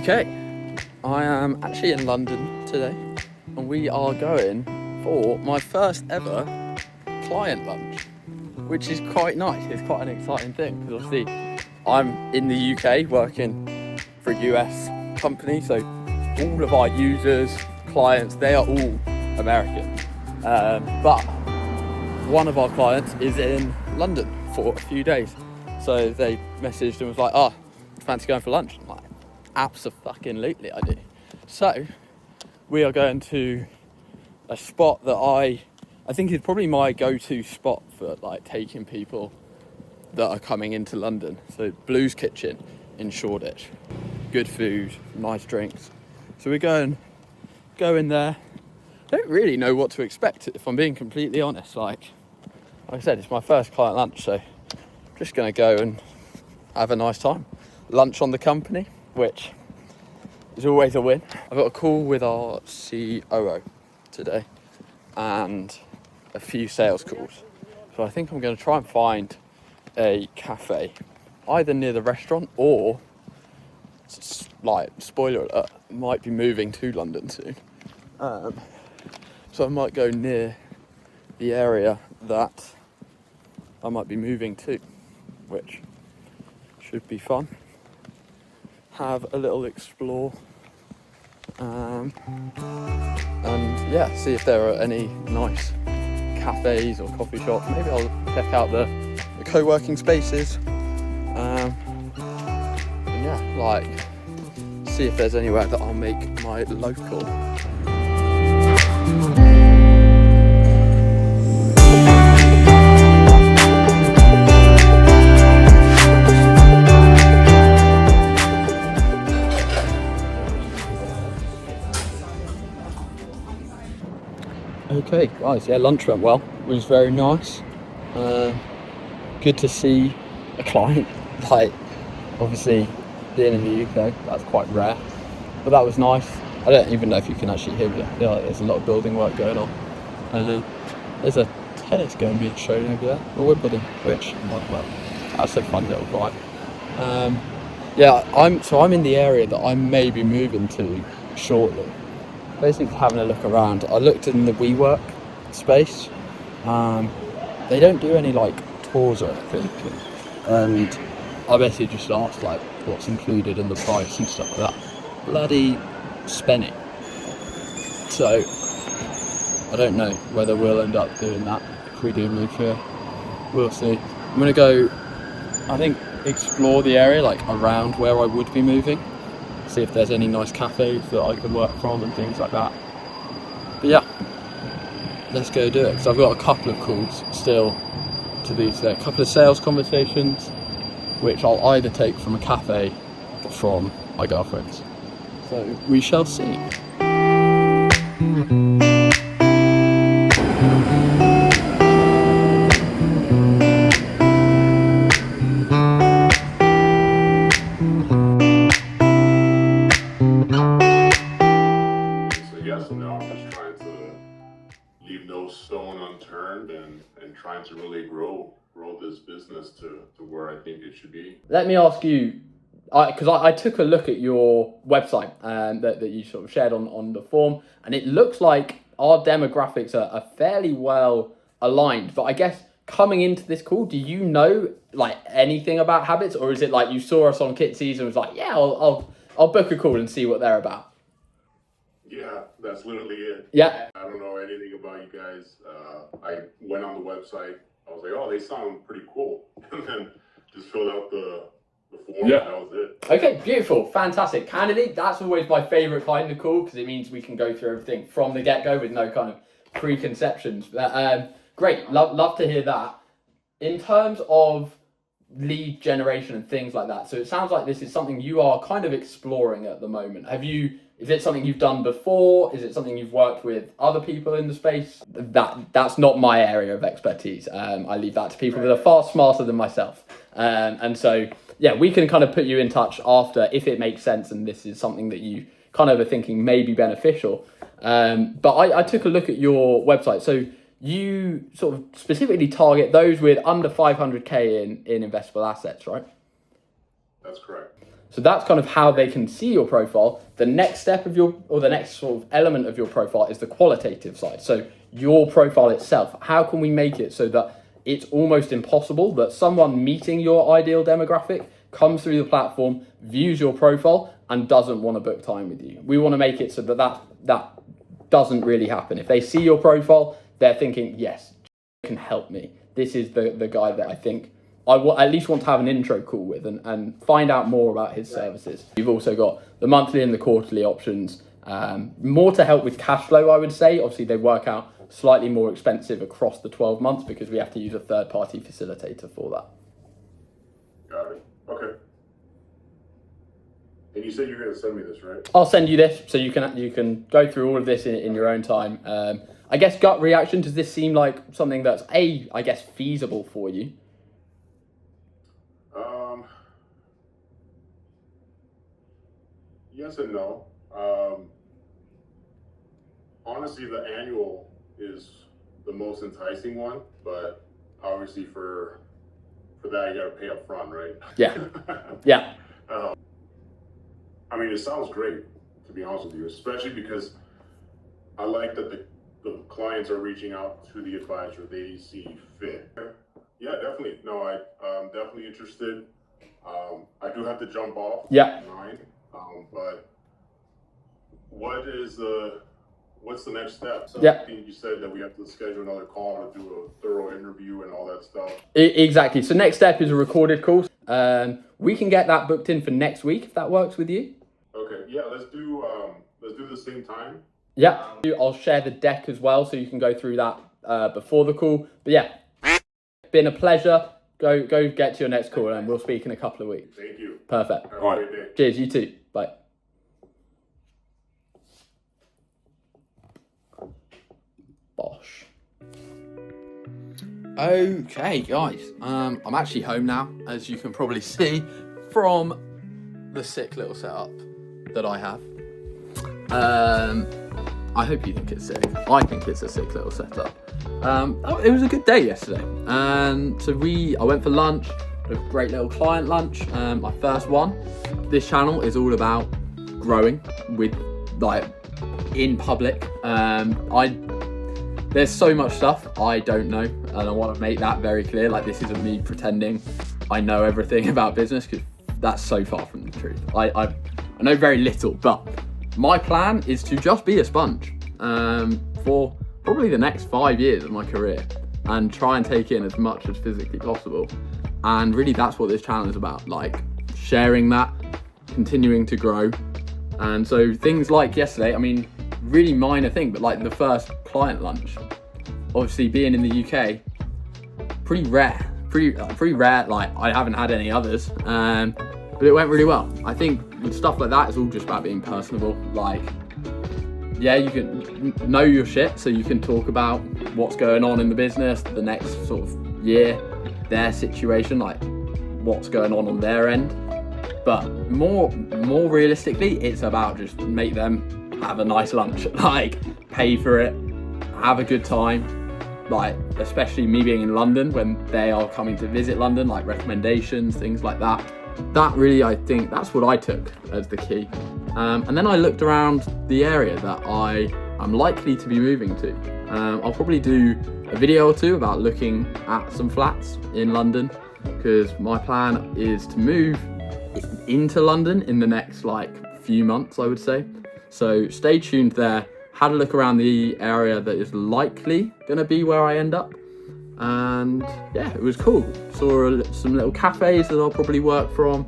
Okay, I am actually in London today and we are going for my first ever client lunch, which is quite nice. It's quite an exciting thing because obviously I'm in the UK working for a US company, so all of our users, clients, they are all American. But one of our clients is in London for a few days. So they messaged and was like, "Oh, fancy going for lunch?" I'm like, absolutely I do. So we are going to a spot that I think is probably my go-to spot for like taking people that are coming into London. So Blue's Kitchen in Shoreditch. Good food, nice drinks. So we're go in there. Don't really know what to expect, if I'm being completely honest. Like I said, it's my first client lunch, so just gonna go and have a nice time. Lunch on the company, which is always a win. I've got a call with our COO today and a few sales calls. So I think I'm gonna try and find a cafe either near the restaurant or, like, spoiler alert, might be moving to London soon. So I might go near the area that I might be moving to, which should be fun. Have a little explore and yeah, see if there are any nice cafes or coffee shops. Maybe I'll check out the co-working spaces and yeah, like see if there's anywhere that I'll make my local. Okay, guys, yeah, lunch went well. It was very nice. Good to see a client. Like, obviously, being in the UK, that's quite rare. But that was nice. I don't even know if you can actually hear me. Yeah, there's a lot of building work going on. There's a tennis game being shown over there, or Wimbledon, which, well, that's a fun little vibe. Yeah, I'm in the area that I may be moving to shortly. Basically having a look around. I looked in the WeWork space. They don't do any like tours or anything, and I basically just asked like what's included in the price and stuff like that. Bloody spenny. So I don't know whether we'll end up doing that if we do move here. We'll see. I'm gonna go, I think, explore the area like around where I would be moving. See if there's any nice cafes that I can work from and things like that. But yeah, let's go do it, because I've got a couple of calls still to do today. A couple of sales conversations, which I'll either take from a cafe or from my girlfriend's. So we shall see. Stone unturned and trying to really grow this business to where I think it should be. Let me ask you, because I took a look at your website that you sort of shared on the form, and it looks like our demographics are fairly well aligned. But I guess coming into this call, do you know like anything about Habits, or is it like you saw us on Kitsy's and was like, yeah, I'll book a call and see what they're about? Yeah, that's literally it. Yeah. I don't know anything about you guys. I went on the website. I was like, oh, they sound pretty cool. And then just filled out the form. Yeah. And that was it. Okay, beautiful. Fantastic. Candidly, that's always my favourite kind of call because it means we can go through everything from the get-go with no kind of preconceptions. Great. Love to hear that. In terms of lead generation and things like that, so it sounds like this is something you are kind of exploring at the moment. Is it something you've done before? Is it something you've worked with other people in the space? That's not my area of expertise. I leave that to people that are far smarter than myself. And so, yeah, we can kind of put you in touch after if it makes sense and this is something that you kind of are thinking may be beneficial. But I took a look at your website. So you sort of specifically target those with under 500k in investable assets, right? That's correct. So that's kind of how they can see your profile. The next step of the next sort of element of your profile is the qualitative side. So your profile itself, how can we make it so that it's almost impossible that someone meeting your ideal demographic comes through the platform, views your profile, and doesn't want to book time with you? We want to make it so that doesn't really happen. If they see your profile, they're thinking, yes, can help me. This is the guy that I think I will at least want to have an intro call with and find out more about his services. You've also got the monthly and the quarterly options, more to help with cash flow, I would say. Obviously, they work out slightly more expensive across the 12 months because we have to use a third-party facilitator for that. Got it. Okay. And you said you're going to send me this, right? I'll send you this so you can go through all of this in your own time. I guess gut reaction, does this seem like something that's I guess feasible for you? Yes and no. Honestly, the annual is the most enticing one, but obviously for that you got to pay up front, right? Yeah. Yeah. I mean, it sounds great, to be honest with you, especially because I like that the clients are reaching out to the advisor they see fit. Yeah, definitely. No, I'm definitely interested. I do have to jump off. Yeah. But what's the next step? So Yeah. I think you said that we have to schedule another call to do a thorough interview and all that stuff. Exactly. So next step is a recorded call. We can get that booked in for next week if that works with you. Okay. Yeah. Let's do the same time. Yeah. I'll share the deck as well so you can go through that before the call. But yeah, been a pleasure. Go get to your next call and we'll speak in a couple of weeks. Thank you. Perfect. Have a great day. Cheers. You too. Bye. Bosh. Okay, guys. I'm actually home now, as you can probably see from the sick little setup that I have. I hope you think it's sick. I think it's a sick little setup. It was a good day yesterday. I went for lunch, a great little client lunch, my first one. This channel is all about growing with in public. There's so much stuff I don't know, and I want to make that very clear. This isn't me pretending I know everything about business, because that's so far from the truth. I know very little, but my plan is to just be a sponge for probably the next 5 years of my career and try and take in as much as physically possible. And really that's what this channel is about, sharing that, continuing to grow. And so things like yesterday, I mean, really minor thing, but the first client lunch, obviously being in the UK, pretty rare. I haven't had any others, but it went really well. I think with stuff like that, it's all just about being personable. Yeah, you can know your shit, so you can talk about what's going on in the business, the next sort of year, their situation, what's going on their end. But more realistically, it's about just make them have a nice lunch, pay for it, have a good time. Especially me being in London, when they are coming to visit London, recommendations, things like that. That really, I think that's what I took as the key. And then I looked around the area that I am likely to be moving to. I'll probably do a video or two about looking at some flats in London, because my plan is to move into London in the next few months, I would say. So stay tuned there. Had a look around the area that is likely going to be where I end up. And yeah, it was cool. Saw some little cafes that I'll probably work from,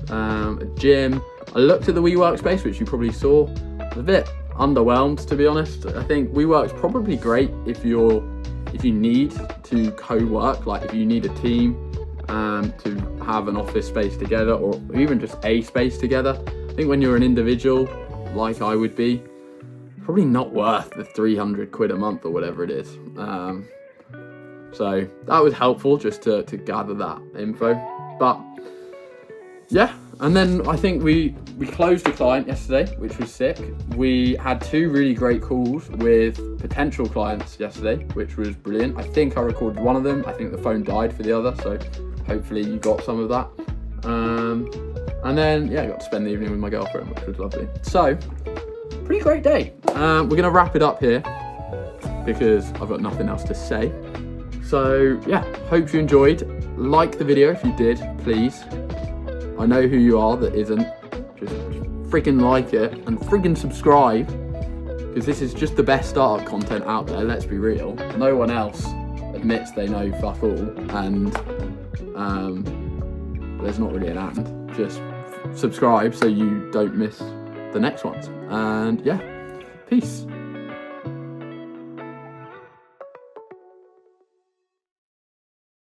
a gym. I looked at the WeWork space, which you probably saw. I was a bit underwhelmed, to be honest. I think WeWork's probably great if you need to co-work, if you need a team to have an office space together, or even just a space together. I think when you're an individual, like I would be, probably not worth the 300 quid a month or whatever it is. So that was helpful just to gather that info. But yeah, and then I think we closed a client yesterday, which was sick. We had 2 really great calls with potential clients yesterday, which was brilliant. I think I recorded one of them. I think the phone died for the other, so hopefully you got some of that. And then, yeah, I got to spend the evening with my girlfriend, which was lovely. So, pretty great day. We're going to wrap it up here because I've got nothing else to say. So, yeah, hope you enjoyed. Like the video if you did, please. I know who you are that isn't. Just freaking like it and freaking subscribe, because this is just the best startup content out there, let's be real. No one else admits they know fuck all, and there's not really an and. Just subscribe so you don't miss the next ones. And yeah, peace.